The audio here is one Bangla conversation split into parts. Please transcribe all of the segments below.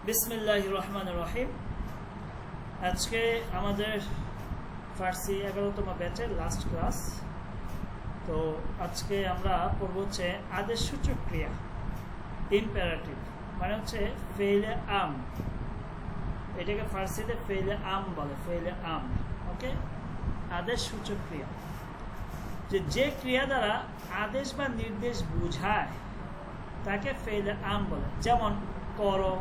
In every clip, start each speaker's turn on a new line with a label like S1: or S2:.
S1: বিসমিল্লাহির রহমানির রহিম। আজকে আমাদের ফার্সি 11তম ব্যাচের লাস্ট ক্লাস। তো আজকে আমরা পড়ব হচ্ছে আদেশসূচক ক্রিয়া, ইম্পারেটিভ, মানে হচ্ছে ফেইলে আম। এটাকে ফার্সিতে ফেইলে আম বলে, ফেইলে আম। ওকে, আদেশসূচক ক্রিয়া, যে ক্রিয়া দ্বারা আদেশ বা নির্দেশ বোঝায় তাকে ফেইলে আম বলে। যেমন করো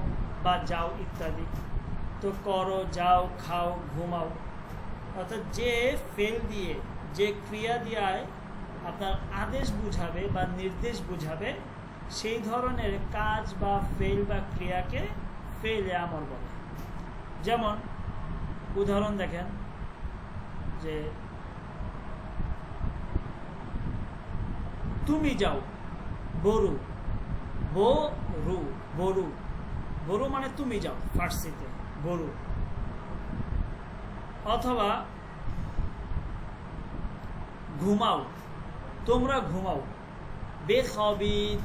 S1: বা যাও ইত্যাদি। তো করো, যাও, খাও, ঘুমাও, অর্থাৎ যে ফেল দিয়ে, যে ক্রিয়া দিয়ে আপনার আদেশ বুঝাবে বা নির্দেশ বুঝাবে, সেই ধরনের কাজ বা ফেল বা ক্রিয়াকে ফেইলে আমর বলে। যেমন উদাহরণ দেখেন, যে তুমি যাও, বরু, বরু, বরু, বরু মানে তুমি যাও ফার্সিতে, বরু। অথবা ঘুমাও, তোমরা ঘুমাও, বেখবিদ,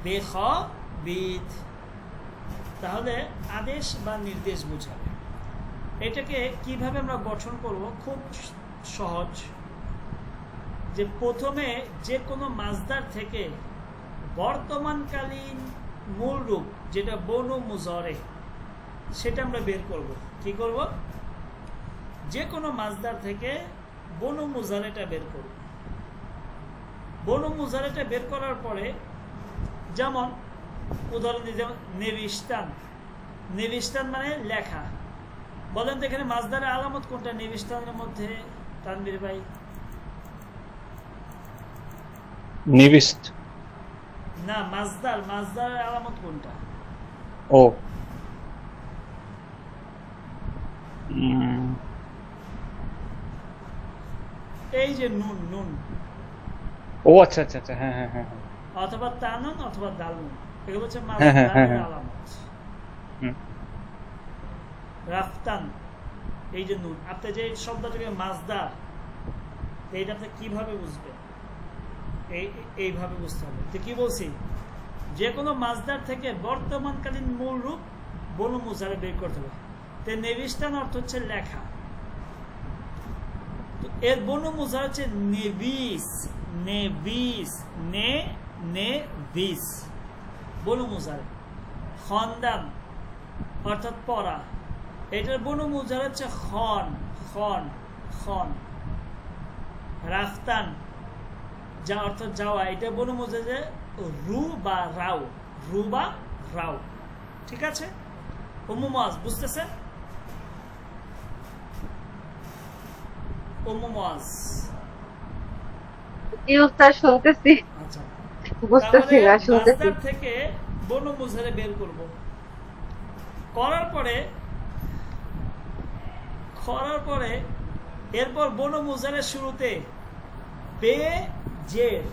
S1: বেখবিদ। তাহলে আদেশ বা নির্দেশ বোঝাবে। এটাকে কিভাবে আমরা গঠন করব? খুব সহজ। যে প্রথমে যে কোনো মাসদার থেকে বর্তমানকালীন মূল রূপ, যেটা বনু মুজারে, সেটা আমরা বের করব। কি করব? যে কোনো মাসদার থেকে বনু মুজারেটা বের করব। বনু মুজারেটা বের করার পরে, যেমন উদাহরণ দিই, যেমন নেভিস্তান। নেভিস্তান মানে লেখা। বলেন তো এখানে মাসদারের আলামত কোনটা নেভিস্তানের মধ্যে? তানভীর ভাই।
S2: নিবিষ্ট
S1: না, মাসদারের আলামত কোনটা?
S2: ও
S1: এই যে নুন, নুন,
S2: ও আচ্ছা আচ্ছা আচ্ছা, হ্যাঁ হ্যাঁ হ্যাঁ হ্যাঁ।
S1: অথবা তানুন অথবা দালুন, এগুলো হচ্ছে
S2: হ্যাঁ, হ্যাঁ, হ্যাঁ,
S1: মাসদারের
S2: হ্যাঁ।
S1: আলামত।
S2: হুম।
S1: রাফতান, এই যে নুন। আপনি যে শব্দটাকে মাসদার, এইটা আপনি কিভাবে বুঝবেন? এইভাবে বুঝতে হবে। তো কি বলছি? যে কোনো মাসদার থেকে বর্তমানকালীন মূল রূপ বনু মুজারে বের করতে হবে। তো নেভিস্তান অর্থ হচ্ছে লেখা। তো এর বনু মুজার হচ্ছে নেভিস, নেভিস, নেভিস, বনু মুজারে। খন্দান অর্থাৎ পড়া, এটার বনু মুজার হচ্ছে খন, খন, খন। রাফতান, যা অর্থাৎ যাওয়া, এটা বনু মুজার যে রু বা রাও, রু বা রাও। ঠিক আছে? উম্মুমাজ বুঝতেছেন? উম্মুমাজ,
S3: শুনতেছি,
S1: আচ্ছা।
S3: বুঝতেছি না, শুনতেছি।
S1: মাসদার থেকে বনু মুজারে বের করব। করার পরে এরপর বনু মুজারের শুরুতে বেজের,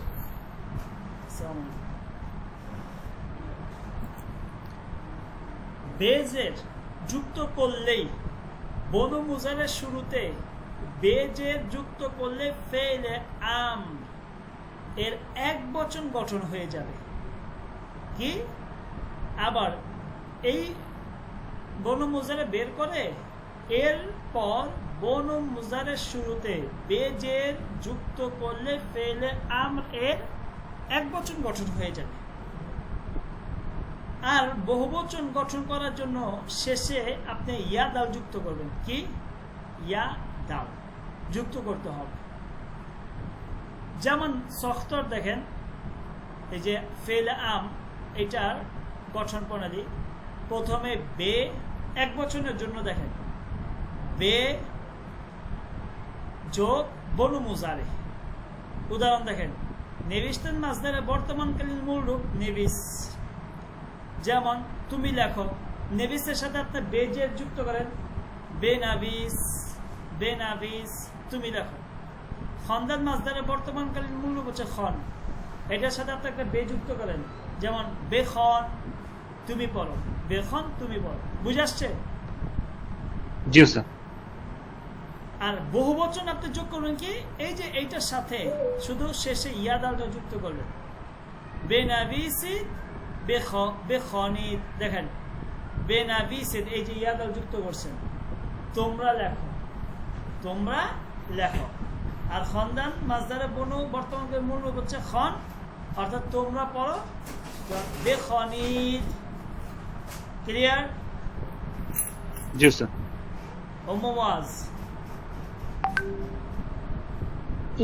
S1: বেজের যুক্ত করলেই, বনু মুজারের শুরুতে বেজের যুক্ত করলে ফেইলে আম এর এক বচন গঠন হয়ে যাবে। কি? আবার এই বনু মুজারে বের করে এরপর বনু মুজারের শুরুতে বেজের যুক্ত করলে ফেইলে আমর এর এক বচন গঠন হয়ে যাবে। আর বহুবচন গঠন করার জন্য শেষে আপনি ইয়া দাল যুক্ত করবেন। কি? ইয়া দাল যুক্ত করতে হবে। যেমন সখতর দেখেন, এই যে ফেইলে আম, এটার গঠন প্রণালী। প্রথমে বে, এক বচনের জন্য দেখেন, বে যোগ বনু মুজারে। উদাহরণ দেখেন, নেভিস্তান মাসদারের বর্তমানকালীন মূল রূপ নেভিস। যেমন তুমি লেখো, নেভিসের সাথে আপনি বেজের যুক্ত করেন, বেনাভিস, বেনাভিস, তুমি লেখো। খন্দান মাসদারের বর্তমানকালীন মূল রূপ হচ্ছে খন, এটার সাথে আপনি একটা বে যুক্ত করেন। যেমন বেখন, তুমি পড়ো, বেখন, তুমি পড়ো। বুঝে আসছে?
S2: জি স্যার।
S1: আর বহুবচন আপনি যোগ করবেন কি? এই যে এইটার সাথে শুধু শেষে ইয়াদালটা যুক্ত করবেন। বেনাভিসি, বেখনিত। দেখেন বেনাবিসিন, এই যে ইয়া দাল যুক্ত করছেন, তোমরা লেখো, তোমরা লেখো। আর খন্দান মাজদারে বনু বর্তমানকালের মূল রূপ হচ্ছে খন, অর্থাৎ তোমরা পড়ো। বেখনিদ, ক্লিয়ার?
S2: জি স্যার।
S1: ওয়াজ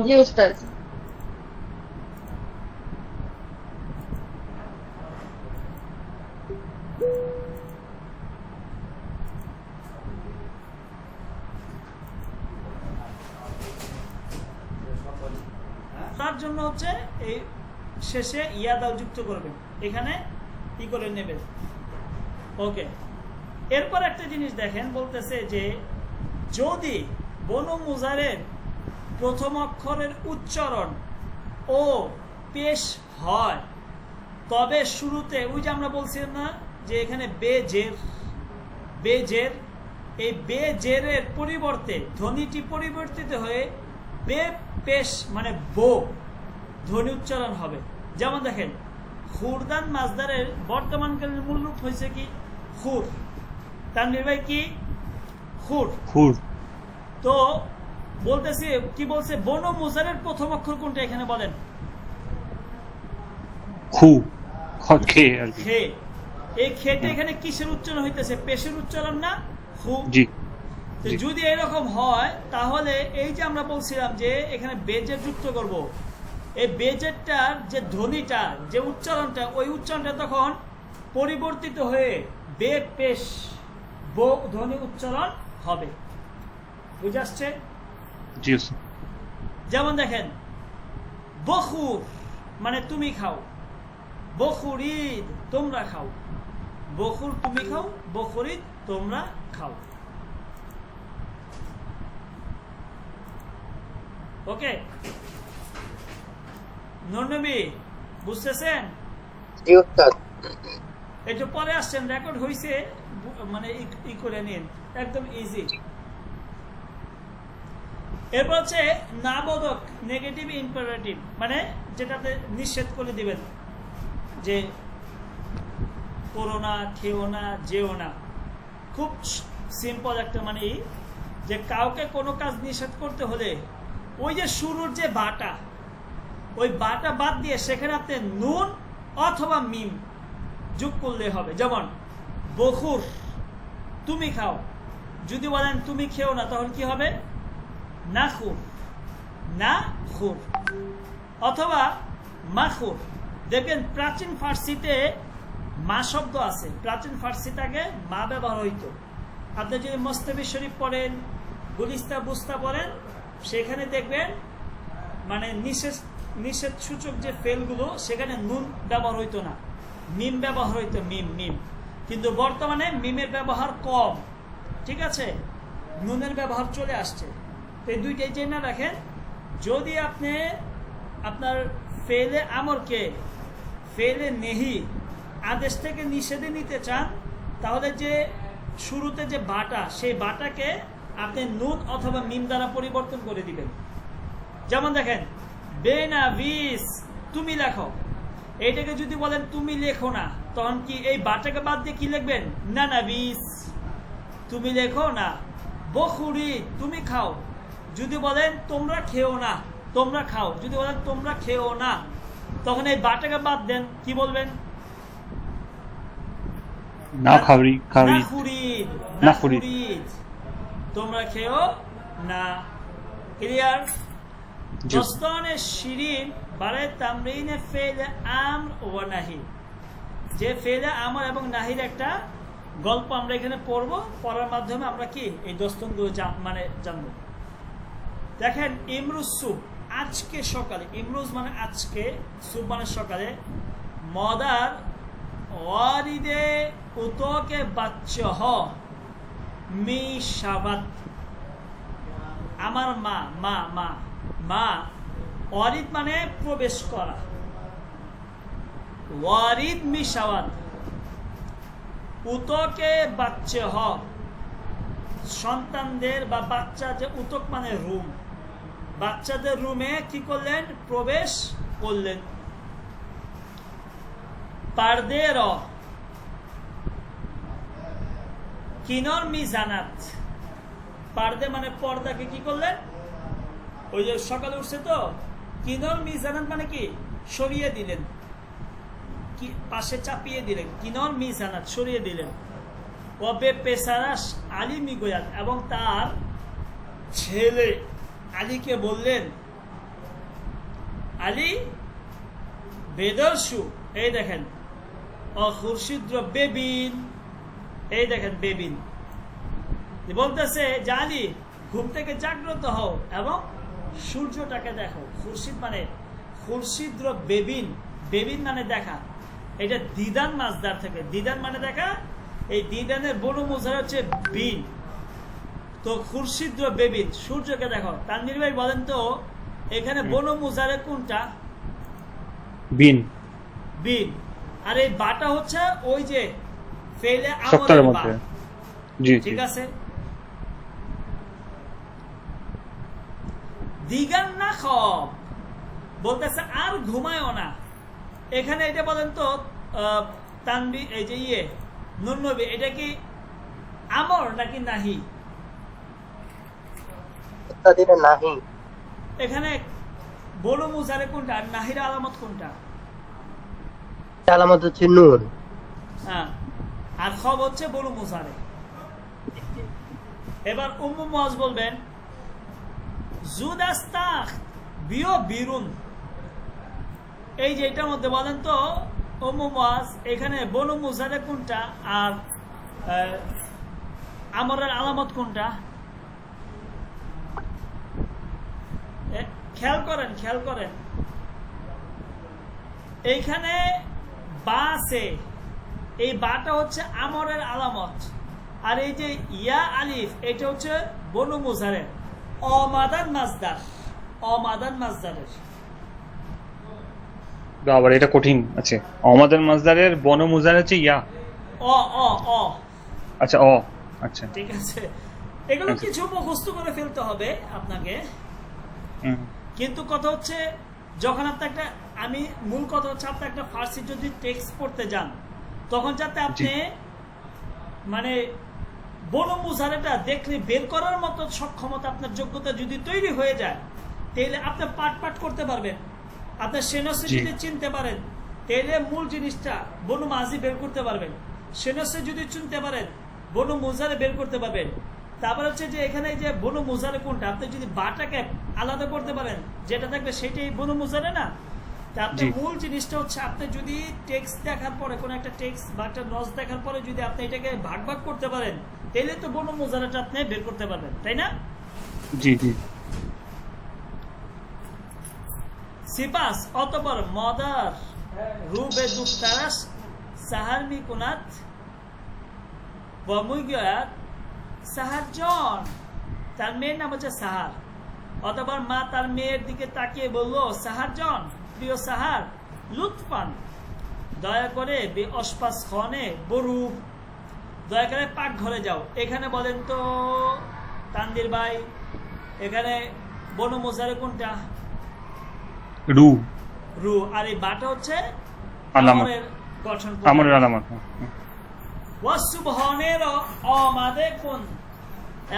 S3: জি উস্তাদ।
S1: তার জন্য হচ্ছে এই শেষে ইয়াদাও যুক্ত করবেন, এখানে কি করে নেবেন। ওকে, এরপর একটা জিনিস দেখেন, বলতেছে যে যদি বনু মুজারের প্রথম অক্ষরের উচ্চারণ ও পেশ হয়, তবে শুরুতে ওই যে আমরা বলছিলাম না যে এখানে বেজের, বেজের, এই বেজেরের পরিবর্তে ধ্বনিটি পরিবর্তিত হয়ে বে পেশ মানে বো ধ্বনি উচ্চারণ হবে। যেমন দেখেন, খুরদান মাজদারের বর্তমানকালের মূল রূপ হয়েছে কি? খুর। তানভীর ভাই কি? খুর।
S2: খুর।
S1: তো বলতেছি কি বলছে, বনু মুজারের প্রথম অক্ষর কোনটা এখানে বলেন?
S2: খু, খে আর কি।
S1: খে। এই খেটা এখানে কিসের উচ্চারণ হইতেছে? পেশের উচ্চারণ না খু?
S2: জি।
S1: তো যদি এরকম হয় তাহলে এই যে আমরা বলছিলাম যে এখানে বেজের যুক্ত করব, এই বেজেরটার যে ধ্বনিটা, যে উচ্চারণটা, ওই উচ্চারণটা তখন পরিবর্তিত হয়ে বে পেশ বো ধ্বনি উচ্চারণ হবে। বুঝে আসছে?
S2: জি স্যার।
S1: যেমন দেখেন, বখুর মানে তুমি খাও, বখুরিদ তোমরা খাও, বখুর তুমি খাও, বখুরিদ তোমরা খাও। ওকে নবী, বুঝতেছেন?
S3: জি উস্তাদ।
S1: একটু পরে আসছেন, রেকর্ড হয়েছে, মানে ই করে নিন, একদম ইজি। এরপর হচ্ছে নাবোধক, নেগেটিভ ইম্পারেটিভ, মানে যেটাতে নিষেধ করে দিবেন যে করো না, খেও না, যেও না। খুব সিম্পল একটা, মানে যে কাউকে কোনো কাজ নিষেধ করতে হলে ওই যে শুরুর যে বাটা, ওই বাটা বাদ দিয়ে সেখানে আপনি নুন অথবা মিম যোগ করলে হবে। যেমন বখুর তুমি খাও, যদি বলেন তুমি খেও না, তখন কি হবে? না খুর, না খুর। অথবা মাখুর। দেখবেন প্রাচীন ফার্সিতে মা শব্দ আছে, প্রাচীন ফার্সিতে আগে মা ব্যবহার হইতো। আপনি যদি মুস্তাফি শরীফ পড়েন, গুলিস্তা বুস্তা পড়েন, সেখানে দেখবেন মানে নিষেধ সূচক যে ফেলগুলো, সেখানে নুন ব্যবহার হইতো না, মিম ব্যবহার হইতো, মিম মিম। কিন্তু বর্তমানে মিমের ব্যবহার কম, ঠিক আছে, নুনের ব্যবহার চলে আসছে। তো এই দুইটাই জেনে রাখেন। যদি আপনি আপনার ফেলে আমরকে ফেলে নেহি আদেশ থেকে নিষেধে নিতে চান, তাহলে যে শুরুতে যে বাটা, সেই বাটাকে আপনি নুন অথবা মিম দ্বারা পরিবর্তন করে দিবেন। যেমন দেখেন, বেনাবিস তুমি লেখো, এইটাকে যদি বলেন তুমি লেখো না, তখন কি এই বাটাকে বাদ দিয়ে কি লিখবেন? না নাবিস তুমি লেখো না। বখুরি তুমি খাও, যদি বলেন তোমরা খেও না, তোমরা খাও, যদি বলেন তোমরা খেও না, তখন এই বাটাকে বাদ দেন, কি বলবেন?
S2: না খাওরি, খাওরি,
S1: নাখুরিদ,
S2: নাখুরিদ।
S1: নাখুরিদ তোমরা খেও না। ক্লিয়ার?
S2: জি।
S1: দস্তানে শিরিন বারে তামরিনে ফেলে আমর ওয়া নাহি, যে ফেলে আমর এবং নাহির একটা গল্প আমরা এখানে পড়বো, পড়ার মাধ্যমে আমরা কি এই দস্তনগুলো মানে জানবো। দেখেন, ইমরুজ সুব, আজকে সকালে, ইমরুজ মানে আজকে, সুব মানে সকালে, মদার ওয়ারিদে উতকে বাচ্চহ মি শাবাত, আমার মা, মা মা মা, ওয়ারিদ মানে প্রবেশ করা, ওয়ারিদ মি শাবাত, উতকে বাচ্চহ সন্তানদের বা বাচ্চা, যে উতক মানে রুম, বাচ্চাদের রুমে কি করলেন? প্রবেশ করলেন। পারদে র, কিনর মিজানাত, পারদে মানে পর্দাকে কি করলেন, ওই যে সকালে উঠছে তো, কিনর মিজানাত মানে কি সরিয়ে দিলেন, কি পাশে চাপিয়ে দিলেন, কিনর মিজানাত সরিয়ে দিলেন। ওবে পেসারাস আলী মিগোয়াত, এবং তার ছেলে আলীকে বললেন, আলী বেদর্শু, এই দেখেন, খুরশিদ্র বেবিন, এই দেখেন বেবিন বলতেছে যে আলী ঘুম থেকে জাগ্রত হও এবং সূর্যটাকে দেখো। খুরশিদ মানে খুরশিদ্র বেবিন, বেবিন মানে দেখা, এটা দিদান মাজদার থেকে, দিদান মানে দেখা, এই দিদানের বনু মুজার হচ্ছে বিন, তো খুরশিদ্র বেবিন সূর্যকে দেখো। তানভীর ভাই বলেন তো এখানে বনু মুজারে কোনটা?
S2: বিন।
S1: বিন। আর এই বাটা হচ্ছে ওই যে ফেলে
S2: সপ্তাহের
S1: আমলের বা,
S2: মধ্যে। জি জি।
S1: ঠিক আছে। দিগান না খব বলতেছে আর ঘুমায়ও না। এখানে এটা বলেন তো তানবি, এই যে নূর নবী, এটা কি আমর নাকি নাহি?
S3: নাহি।
S1: এখানে বনু মুজারে কোনটা আর নাহির আলামত কোনটা?
S3: আলামত হচ্ছে নূর,
S1: হ্যাঁ, আর খব হচ্ছে বনু মুজারে। এবার উম্মু মুআজ বলবেন জুদাস্তাখ বিও বিরুন, এই যে এটার মধ্যে বলেন তো উম্মু মুআজ এখানে বনু মুজারে কোনটা আর আমরের আলামত কোনটা? খেয়াল করেন, খেয়াল করেন, এইখানে বা আছে, এই বাটা হচ্ছে আমরের আলামত, আর এই যে ইয়া আলিফ এটা হচ্ছে বনু মুজারের অমাদান মাজদার, অমাদান মাজদারের।
S2: আবার এটা কঠিন আছে। আমাদের মাজদারের বনু মুজার হচ্ছে ইয়া।
S1: অ অ অ
S2: আচ্ছা অ, আচ্ছা
S1: ঠিক আছে। এগুলো কিছু মুখস্থ করে ফেলতে হবে আপনাকে, কিন্তু কথা হচ্ছে যখন আপনি একটা, আমি মূল কথা হচ্ছে আপনি একটা ফার্সি যদি টেক্সট পড়তে যান তখন যাতে আপনি মানে বনু মুজারেটা দেখলে বের করার মতো সক্ষমতা, আপনার যোগ্যতা যদি তৈরি হয়ে যায় তাহলে আপনি পাঠ পাঠ করতে পারবেন। আপনার সেনসে যদি চিনতে পারেন তাহলে মূল জিনিসটা বনু মাজি বের করতে পারবেন, সেনসে যদি চিনতে পারেন বনু মুজারে বের করতে পারবেন। তারপর হচ্ছে যে এখানে যে বনু মুজারে কোনটা, আপনি যদি বাটাকে আলাদা করতে পারেন যেটা থাকবে সেটাই বনু মুজারে না। তা আপনার মূল জিনিসটা হচ্ছে আপনি যদি টেক্সট দেখার পরে কোনো একটা টেক্সট বা একটা নজ দেখার পরে যদি আপনি এটাকে ভাগ ভাগ করতে পারেন তাহলে তো বনু মুজারাটা আপনি বের করতে পারবেন, তাই না?
S2: জি জি।
S1: সিপাস অতঃপর মদার রুবে দুখতারাস সাহারমি কুনাত বমুইগাত সাহারজন, তার মেয়ের নাম হচ্ছে সাহার। অতঃপর মা তার মেয়ের দিকে তাকিয়ে বলল, সাহারজন, প্রিয় সাহার, লুৎফান, দয়া করে বে অসপাস খনে বরু, দয়া করে পাক ঘরে যাও। এখানে বলেন তো তানভীর ভাই এখানে বনু মুজারে কোনটা?
S2: রু।
S1: রু। আর এই বাটা হচ্ছে
S2: আলামত,
S1: আমরের গঠন,
S2: আমরের আলামত।
S1: ওয়াসুবহানের অমাদে কোন,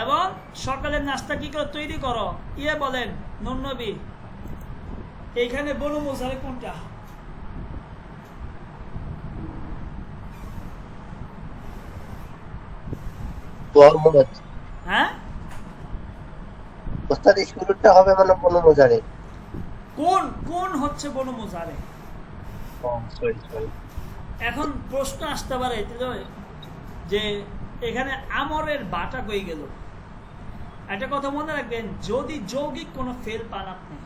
S1: এবং সকালের নাস্তা কি করে তৈরি করো, বলেন নূর নবী এইখানে বনু মুজারে কোনটা? হ্যাঁ,
S3: ওস্তাদ শুরুটা হবে মানে বনু মুজারে।
S1: কোন কোন হচ্ছে বনু মুজারে? এখন প্রশ্ন আসতে পারে যে এখানে আমরের বাটা কই গেল। একটা কথা মনে রাখবেন, যদি যৌগিক কোনো ফেল পান আপনি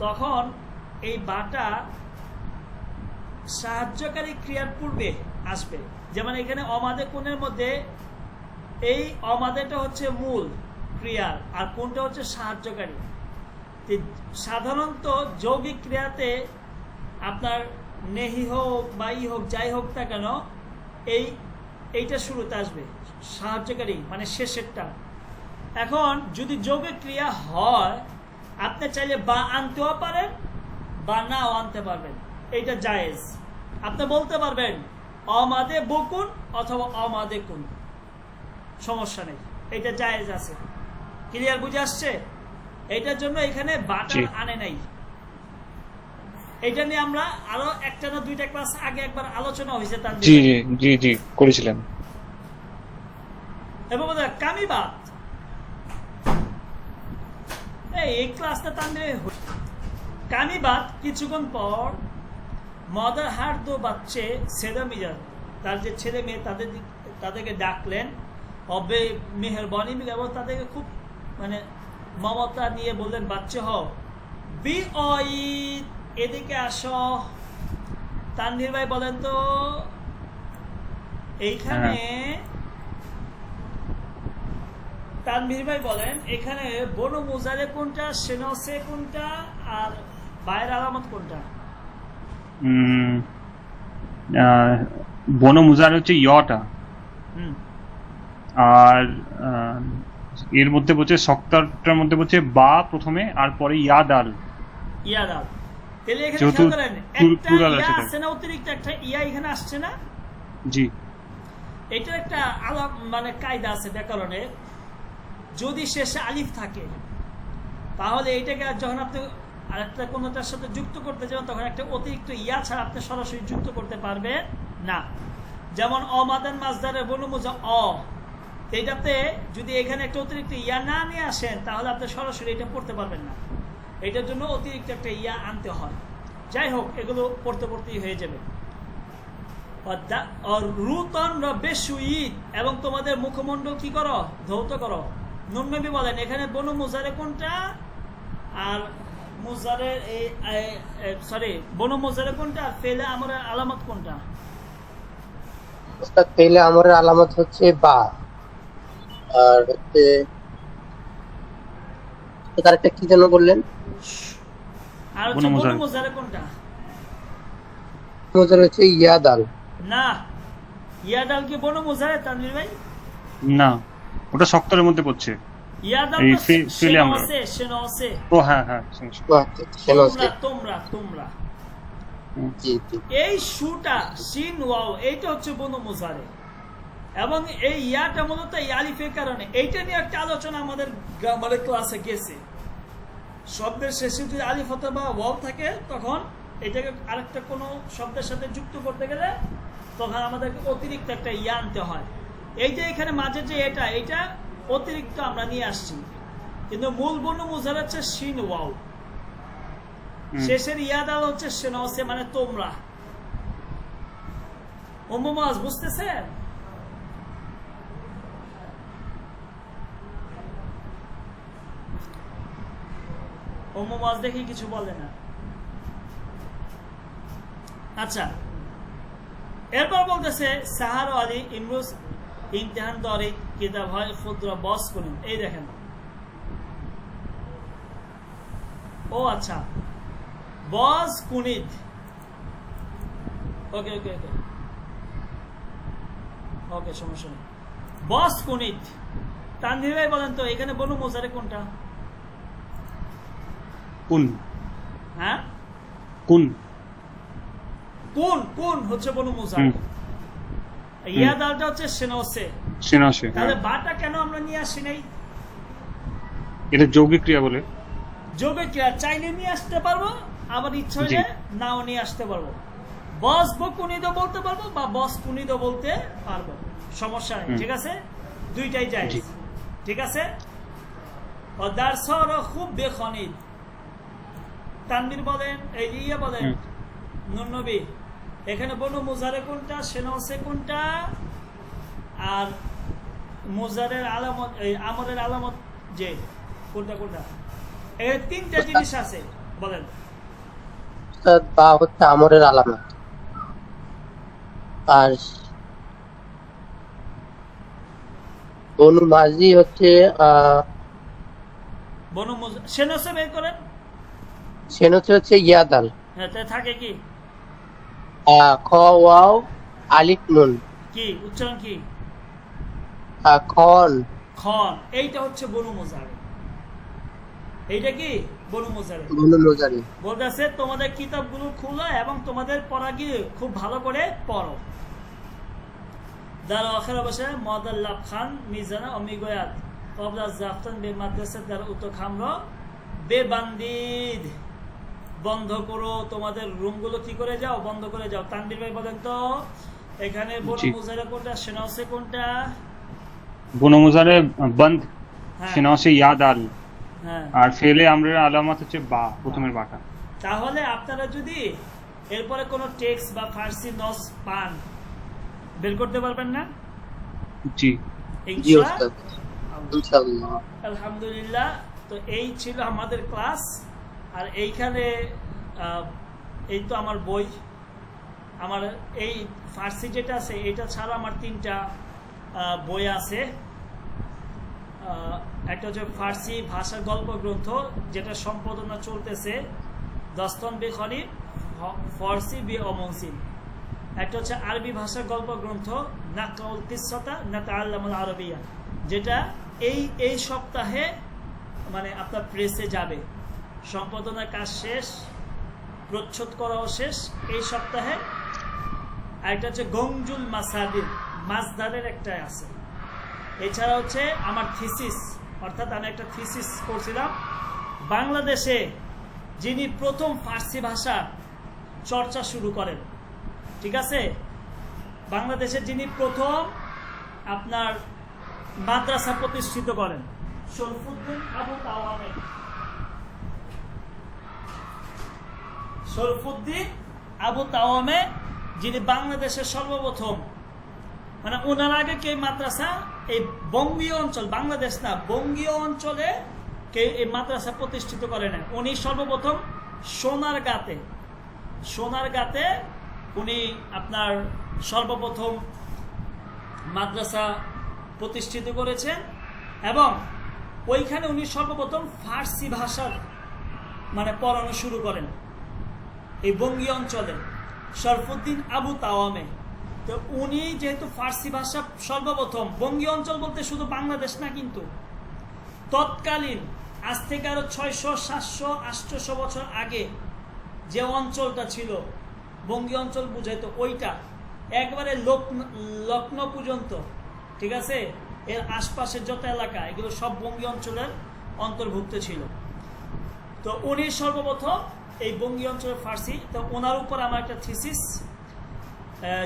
S1: তখন এই বাটা সাহায্যকারী ক্রিয়ার পূর্বে আসবে। যেমন এখানে অমাদে কোণের মধ্যে এই অমাদেটা হচ্ছে মূল ক্রিয়ার আর কোনটা হচ্ছে সাহায্যকারী। সাধারণত যৌগিক ক্রিয়াতে আপনার নেহি হোক বা ই হোক যাই হোক না কেন এইটা শুরুতে আসবে, সাহায্যকারী মানে শেষেরটা। এখন যদি যৌগিক ক্রিয়া হয় আপনি চাইলে বা আনতেও পারেন বা নাও আনতে পারবেন, এইটা জায়েজ। আপনি বলতে পারবেন অমাদে বকুন অথবা অমাদে কুন, সমস্যা নেই, এটা জায়েজ আছে। ক্লিয়ার, বুঝে আসছে? এটার জন্য এখানে বাটার
S2: জি।
S1: আনে নাই। এটা নিয়ে আমরা আরো একটা না দুইটা ক্লাস আগে একবার আলোচনা হয়েছে তার
S2: জি জি জি জি করেছিলেন।
S1: এবং কামিবাদ এই ক্লাসটা তানবির কামিবাদ কিছুক্ষণ পর মদার হার দো বাচ্চে সেদা মিজাজ, তার যে ছেলে মেয়ে তাদেরকে ডাকলেন অবে মেহরবানি এবং তাদেরকে খুব মানে মমতা নিয়ে বললেন বাচ্চা হও বি অঈদ, এদিকে আসো। তানভীর ভাই বলেন তো এইখানে তানভীর ভাই বলেন এখানে বনু মুজারে কোনটা, সেনসে কোনটা, আর বায়ের আলামত কোনটা?
S2: বন মুজার হচ্ছে ইয়টা,
S1: হুম,
S2: আর এর মধ্যে বলছে সক্তারটার মধ্যে বলছে বা প্রথমে আর পরে ইয়াদাল।
S1: ইয়াদাল। তাহলে এখানে
S2: যেহেতু
S1: খেয়াল করেন একটা
S2: প্লুরাল
S1: ইয়া
S2: আছে তাই।
S1: আছে না, অতিরিক্ত একটা ইয়া এখানে আসছে না?
S2: জি
S1: এটার একটা মানে কায়দা আছে ব্যাকরণে, যদি শেষে আলিফ থাকে তাহলে এটাকে যখন আপনি আরেকটা কোনটার সাথে যুক্ত করতে যাবেন তখন একটা অতিরিক্ত ইয়া ছাড়া আপনি সরাসরি যুক্ত করতে পারবেন না। যেমন অমাদান মাজদারের বনুমুজা অ, এটাতে যদি এখানে একটা অতিরিক্ত ইয়া না নিয়ে আসেন তাহলে আপনি সরাসরি এটা পড়তে পারবেন না, এটার জন্য অতিরিক্ত একটা ইয়া আনতে হয়। যাই হোক, এগুলো পড়তে পড়তেই হয়ে যাবে। রুতন বেশুইদ, এবং তোমাদের মুখমণ্ডল কি করো, ধৌত করো। নূন নবী বলেন এখানে বনু মুজারে কোনটা আর মুজারের সরি বনু মুজারে কোনটা আর ফেলে আমরের আলামত কোনটা?
S3: উস্তাদ পেলে আমরের আলামত হচ্ছে বা, আর হচ্ছে তার একটা কি যেন বললেন,
S1: আর হচ্ছে
S2: বনু মুজারে।
S1: বনু মুজারে কোনটা?
S3: মুজার হচ্ছে ইয়াদাল।
S1: না, ইয়াদাল কি বনু মুজারে তানভীর ভাই?
S2: না, ওটা সক্তরের মধ্যে পড়ছে।
S1: ইয়াদাল
S2: এই
S1: তো
S2: ফেলে আমরা।
S1: সেনসে
S2: ও হ্যাঁ হ্যাঁ শুনছি।
S1: তোমরা তোমরা তোমরা
S3: জি জি।
S1: এই সুটা সিন ওয়াও এইটা হচ্ছে বনু মুজারে, এবং এই ইয়াটা মূলত এই আলিফের কারণে। এইটা নিয়ে একটা আলোচনা আমাদের গ্রামারের ক্লাসে গেছে। শব্দের শেষে যদি আলিফ অথবা ওয়াও থাকে তখন এটাকে আরেকটা কোনো শব্দের সাথে যুক্ত করতে গেলে তখন আমাদেরকে অতিরিক্ত একটা ইয়া আনতে হয়। এই যে এখানে মাঝে যে এটা অতিরিক্ত আমরা নিয়ে আসছি, কিন্তু মূল বনু মুজারে হচ্ছে সিন ওয়াও, শেষের ইয়াদাল হচ্ছে সেনসে মানে তোমরা। ওমমাজ বুঝতেছেন? ওমমাজ দেখি কিছু বলে না। আচ্ছা, এরপর বলতেছে সাহার আলী ইমরুজ ইমতিহান দরে কিতাব হয় ক্ষুদ্র বস করুন। এই দেখেন, ও আচ্ছা, বস কুনিদ। ওকে ওকে ওকে ওকে, সমস্যা নেই। বস কুনিদ। তানভীর ভাই বলেন তো এখানে বনু মুজারে কোনটা?
S2: কোন
S1: হ্যাঁ,
S2: কোন
S1: কোন কোন হচ্ছে বনু মুজারে, ইয়াদালটা হচ্ছে সেনসে।
S2: সেনাসে।
S1: তাহলে বাটা কেন আমরা নিয়ে আসি নাই?
S2: এটা যৌগিক ক্রিয়া বলে।
S1: যোগে ক্রিয়া চাইলে নিয়ে আসতে পারবো, আবার ইচ্ছা হলে নাও নিয়ে আসতে পারবো। বস বকুনিদও বলতে পারবো বা বস কুনিদও বলতে পারবো, সমস্যা নেই। ঠিক আছে, দুইটাই যায়।
S2: জি।
S1: ঠিক আছে। দারসর খুব বেখনিদ। তানভীর বলেন, এই ইয়ে বলেন নূর নবী এখানে বনু মুজারে কোনটা, সেনসে কোনটা, আর মুজারের আলামত এই আমরের আলামত যে কোনটা কোনটা? এই তিনটা জিনিস আছে, বলেন।
S3: উস্তাদ বা হচ্ছে আমরের আলামত, আর বনু মাজি হচ্ছে
S1: বনু সেনসে বের করেন।
S3: সেনসে হচ্ছে ইয়াদাল।
S1: হ্যাঁ, তাই থাকে কি
S3: খ ওয়াও আলিফ নুন
S1: কি উচ্চারণ কি?
S3: খন।
S1: খন। এইটা হচ্ছে বনু মুজারে। এইটা কি বনু মুজারে।
S3: বনু মুজারি।
S1: বলতেছে তোমাদের কিতাবগুলো খুলো এবং তোমাদের পড়া গিয়ে খুব ভালো করে পড়ো। দার আখের অবশ্যই মদাল্লাব খান মিজানা অমিগয়াত কবলা জাফতান বে মাদ্রাসা দার উতো খামর বেবান্দিদ। বন্ধ করো, তোমাদের রুমগুলো কি করে যাও, বন্ধ করে যাও। তানবীর ভাই বলেন তো এখানে বড়
S2: জি।
S1: মুজারা কোনটা, সেনাওসে কোনটা?
S2: বুনো মুজারে বন্ধ,
S1: হ্যাঁ
S2: সিনাওসে ইয়াদ আল,
S1: হ্যাঁ।
S2: আর ফেলে আমরের আলামত হচ্ছে বা, প্রথমের বাটা।
S1: তাহলে আপনারা যদি এরপরে কোনো টেক্সট বা ফার্সি নস পান, বের করতে পারবেন না?
S3: জি
S2: জি।
S3: ওস্তাদ, ইনশাআল্লাহ।
S1: আলহামদুলিল্লাহ। তো এই ছিল আমাদের ক্লাস। আর এইখানে এই তো আমার বই, আমার এই ফার্সি যেটা আছে এটা ছাড়া আমার 3টা বই আছে। একটা হচ্ছে ফার্সি ভাষার গল্প গ্রন্থ, যেটা সম্পাদনা চলতেছে দস্তন বি খনি ফার্সি বি অমনসিন। একটা হচ্ছে আরবি ভাষার গল্প গ্রন্থ নাকাউল কিসসাতা নাতাআল্লামুল আরাবিয়া, যেটা এই সপ্তাহে মানে আপনার প্রেসে যাবে। সম্পাদনার কাজ শেষ, প্রচ্ছদ করাও শেষ এই সপ্তাহে। আর একটা হচ্ছে গংজুল মাসাদির, মাসদারের একটা আছে। এছাড়া হচ্ছে আমার থিসিস, অর্থাৎ আমি একটা থিসিস করছিলাম বাংলাদেশে যিনি প্রথম ফার্সি ভাষা চর্চা শুরু করেন, ঠিক আছে, বাংলাদেশে যিনি প্রথম আপনার মাদ্রাসা প্রতিষ্ঠিত করেন, শরফুদ্দিন আবু তাওয়ামে। শরফুদ্দিন আবু তাওয়ামে যিনি বাংলাদেশের সর্বপ্রথম, মানে ওনার আগে কে মাদ্রাসা এই বঙ্গীয় অঞ্চল, বাংলাদেশ না, বঙ্গীয় অঞ্চলে কে এই মাদ্রাসা প্রতিষ্ঠিত করে না। উনি সর্বপ্রথম সোনারগাঁতে উনি আপনার সর্বপ্রথম মাদ্রাসা প্রতিষ্ঠিত করেছেন, এবং ওইখানে উনি সর্বপ্রথম ফার্সি ভাষার মানে পড়ানো শুরু করেন এই বঙ্গীয় অঞ্চলে, শরফুদ্দিন আবু তাওয়ামে। তো উনি যেহেতু ফার্সি ভাষা সর্বপ্রথম, বঙ্গীয় অঞ্চল বলতে শুধু বাংলাদেশ না, কিন্তু তৎকালীন আজ থেকে আরো 600, 700, 800 বছর আগে যে অঞ্চলটা ছিল বঙ্গীয় অঞ্চল বুঝাইতো, ওইটা একবারে লখনৌ পর্যন্ত, ঠিক আছে, এর আশপাশের যত এলাকা এগুলো সব বঙ্গীয় অঞ্চলের অন্তর্ভুক্ত ছিল। তো উনি সর্বপ্রথম এই বঙ্গীয় অঞ্চলের ফার্সি। তো ওনার উপর আমার একটা থিসিস,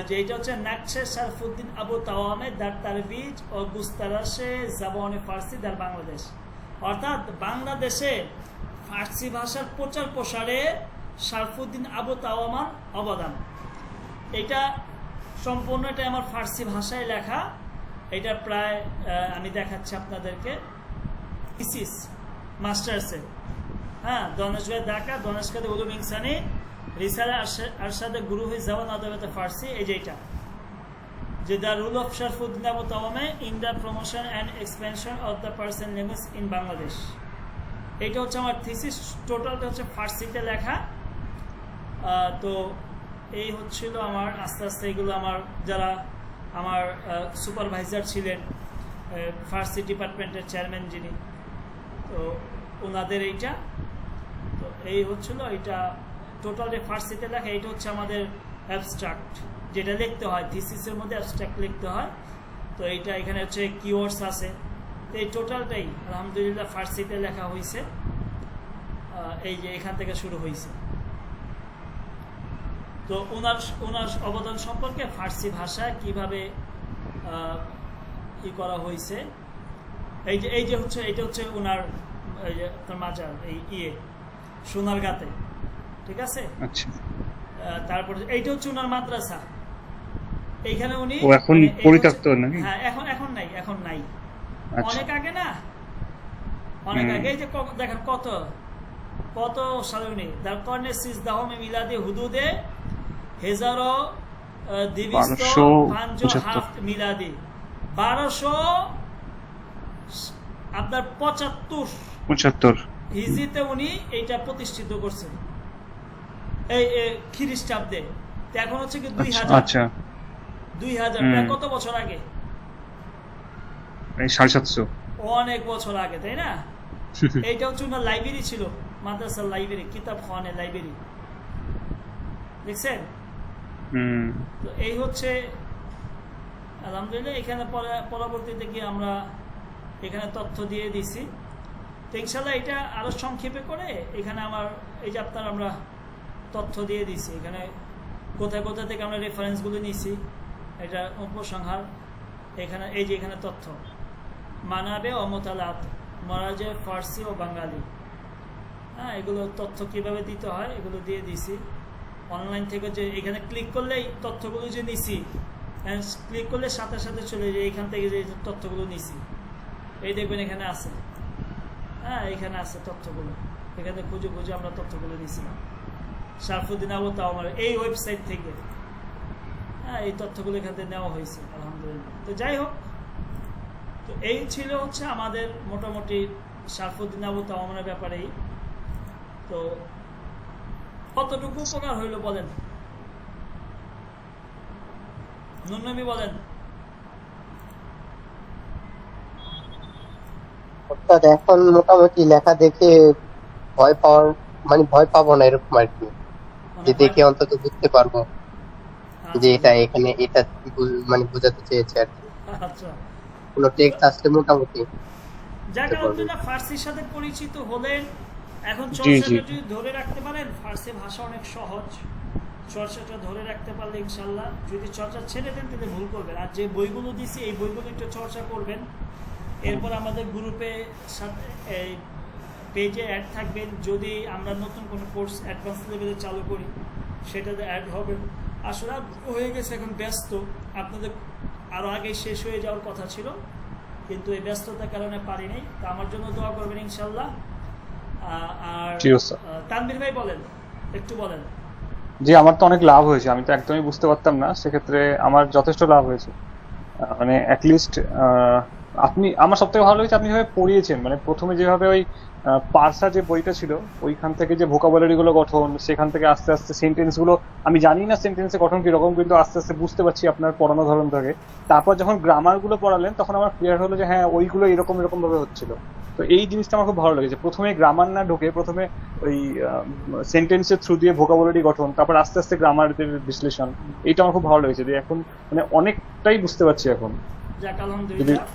S1: যে এটা হচ্ছে নাকশে শরফুদ্দিন আবু তাওয়ামে দার তারবিজ ও গুস্তারাশে জাবানে ফার্সি দার বাংলাদেশ, অর্থাৎ বাংলাদেশে ফার্সি ভাষার প্রচার প্রসারে শরফুদ্দিন আবু তাওয়ামার অবদান। এটা সম্পূর্ণ এটা আমার ফার্সি ভাষায় লেখা। এটা প্রায় আমি দেখাচ্ছি আপনাদেরকে, থিসিস মাস্টার্সে, হ্যাঁ, দনেশগাহ ঢাকা, দনেশগাহ উলুম ইনসানি, রিসালা আরশাদে গুরু হি জাওয়ান আদাবতে ফার্সি। এই যেটা যে the rule of Sharfuddin Abu Tawwama in the promotion and expansion of the Persian language in Bangladesh. এইটা হচ্ছে আমার থিসিস, টোটালটা হচ্ছে ফার্সিতে লেখা। তো এই হচ্ছিল আমার, আস্তে আস্তে এগুলো আমার যারা আমার সুপারভাইজার ছিলেন, ফার্সি ডিপার্টমেন্টের চেয়ারম্যান যিনি, তো ওনাদের এইটা। তো এই হচ্ছিল, এইটা টোটালি ফার্সিতে লেখা। এইটা হচ্ছে আমাদের অ্যাবস্ট্রাক্ট, যেটা লিখতে হয় থিসিসের মধ্যে, অ্যাবস্ট্রাক্ট লিখতে হয়। তো এইটা এখানে হচ্ছে কিওয়ার্ডস আছে। তো এই টোটালটাই আলহামদুলিল্লাহ ফার্সিতে লেখা হয়েছে। এই যে এখান থেকে শুরু হয়েছে। তো ওনার অবদান সম্পর্কে, ফার্সি ভাষা কিভাবে ই করা হয়েছে, এই যে হচ্ছে এটা হচ্ছে ওনার মাজার, এই সোনারগাঁতে, ঠিক আছে।
S2: আচ্ছা,
S1: তারপরে এইটা হচ্ছে ওনার মাদ্রাসা। এইখানে উনি
S2: এখন পরিত্যক্ত নাকি?
S1: হ্যাঁ, এখন নাই।
S2: আচ্ছা।
S1: অনেক আগে না, অনেক আগে। এই যে দেখেন কত সালে উনি দার কর্নে সিজ দাহমে মিলাদে হুদুদে হেজারো দিবিস্ত পাঞ্জো হাফট মিলাদি 1200 আপনার 75 হিজরিতে উনি এইটা প্রতিষ্ঠিত করছেন, এই খ্রিস্টাব্দে। এখন হচ্ছে কি 2000।
S2: আচ্ছা,
S1: 2000 কত বছর আগে?
S2: 750।
S1: অনেক বছর আগে, তাই না? এইটা হচ্ছে ওনার লাইব্রেরি ছিল, মাদ্রাসার লাইব্রেরি, কিতাব খানের লাইব্রেরি, দেখছেন? তো এই হচ্ছে আলহামদুলিল্লাহ এখানে পরবর্তীতে গিয়ে আমরা এখানে তথ্য দিয়ে দিছি। তো ইনশাল্লাহ এটা আরো সংক্ষেপে করে এখানে আমার এই যে আপনার আমরা তথ্য দিয়ে দিছি, এখানে কোথায় কোথা থেকে আমরা রেফারেন্সগুলো নিছি, এটা উপসংহার, এখানে এই যে এখানে তথ্য মানাবে অমতালাত মরাজে ফার্সি ও বাঙালি, হ্যাঁ এগুলো তথ্য কিভাবে দিতে হয় এগুলো দিয়ে দিছি। অনলাইন থেকে যে এখানে ক্লিক করলেই তথ্যগুলো যে নিছি, ক্লিক করলে সাথে সাথে চলে যায় এখান থেকে যে তথ্যগুলো নিছি, এই দেখবেন এখানে আছে, হ্যাঁ এখানে আছে তথ্যগুলো, এখানে খুঁজে খুঁজে আমরা তথ্যগুলো নিছিলাম শারফুদ্দিন আবু তাওয়ামার এই ওয়েবসাইট থেকে, হ্যাঁ এই তথ্যগুলো এখান থেকে নেওয়া হয়েছে আলহামদুলিল্লাহ। তো যাই হোক, তো এই ছিল হচ্ছে আমাদের মোটামুটি শারফুদ্দিন আবু তাওয়ামারের ব্যাপারেই। তো কতটুকু উপকার হইল বলেন, নুননবী বলেন।
S3: অর্থাৎ এখন মোটামুটি লেখা দেখে ভয় পাওয়ার মানে ভয় পাবো না এরকম আর কি, যে দেখে অন্তত বুঝতে পারবো যে এটা এখানে এটা মানে বোঝাতে চেয়েছে আর কি।
S1: আচ্ছা,
S3: কোনো টেক্সট আসলে মোটামুটি
S1: যাক
S3: বুঝতে পারবো।
S1: আলহামদুলিল্লাহ ফার্সির সাথে পরিচিত হলেন, এখন
S2: জি,
S1: চর্চাটা
S2: জি।
S1: যদি ধরে রাখতে পারেন, ফার্সি ভাষা অনেক সহজ, চর্চাটা ধরে রাখতে পারলে ইনশাল্লাহ, যদি চর্চা ছেড়ে দেন তাহলে ভুল করবেন। আর যে বইগুলো দিছি এই বইগুলো একটু চর্চা করবেন। এরপর আমাদের গ্রুপে সাথে এই পেজে অ্যাড থাকবেন, যদি আমরা নতুন কোনো কোর্স অ্যাডভান্স লেভেলে চালু করি সেটাতে অ্যাড হবেন। আসলে হয়ে গেছে এখন ব্যস্ত, আপনাদের আরও আগে শেষ হয়ে যাওয়ার কথা ছিল, কিন্তু এই ব্যস্ততার কারণে পারি নাই। তো আমার জন্য দোয়া করবেন ইনশাল্লাহ। আর
S2: জি ওস্তাদ।
S1: তানভীর ভাই বলেন, একটু বলেন।
S2: জি, আমার তো অনেক লাভ হয়েছে, আমি তো একদমই বুঝতে পারতাম না, সেক্ষেত্রে আমার যথেষ্ট লাভ হয়েছে। মানে অ্যাটলিস্ট আপনি, আমার সব থেকে ভালো হয়েছে আপনি যেভাবে পড়িয়েছেন, মানে প্রথমে যেভাবে ওই পার্সা যে বইটা ছিল ওইখান থেকে যে ভোকাবুলারি গুলো গঠন, সেখান থেকে আস্তে আস্তে সেন্টেন্স গুলো, আমি জানি না সেন্টেন্সের গঠন কিরকম, কিন্তু আস্তে আস্তে বুঝতে পারছি আপনার পড়ানো ধরন থেকে। তারপর যখন গ্রামার গুলো পড়ালেন তখন আমার ক্লিয়ার হলো যে হ্যাঁ ওইগুলো এরকম এরকম ভাবে হচ্ছিল। তো এই জিনিসটা আমার খুব ভালো লেগেছে, প্রথমে গ্রামার না ঢোকে প্রথমে ওই সেন্টেন্সের থ্রু দিয়ে ভোকাবুলারি গঠন, তারপর আস্তে আস্তে গ্রামারের বিশ্লেষণ, এইটা আমার খুব ভালো লেগেছে, যে এখন মানে অনেকটাই বুঝতে পারছি এখন।
S1: যাক আলহামদুলিল্লাহ,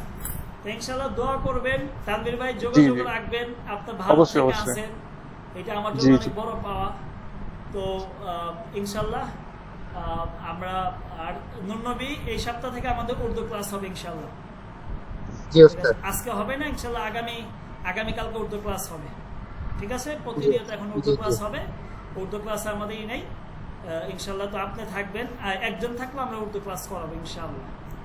S1: তো ইনশাআল্লাহ দোয়া করবেন, তানভীর ভাই যোগাযোগ রাখবেন, আপনার ভালো
S2: অবশ্যই,
S1: থেকে
S2: অবশ্যই।
S1: আছেন, এটা আমার
S2: জি,
S1: জন্য
S2: জি।
S1: অনেক বড় পাওয়া। তো ইনশাআল্লাহ আমরা আর নুননবী এই সপ্তাহ থেকে আমাদের উর্দু ক্লাস হবে ইনশাআল্লাহ।
S3: জি ওস্তাদ।
S1: আজকে হবে না ইনশাআল্লাহ, আগামীকালকে উর্দু ক্লাস হবে, ঠিক আছে? প্রতিদিন এখন উর্দু
S3: জি, জি।
S1: ক্লাস হবে, উর্দু ক্লাস আমাদেরই নেই ইনশাআল্লাহ। তো আপনি থাকবেন, একজন থাকলে আমরা উর্দু ক্লাস করাবো ইনশাআল্লাহ।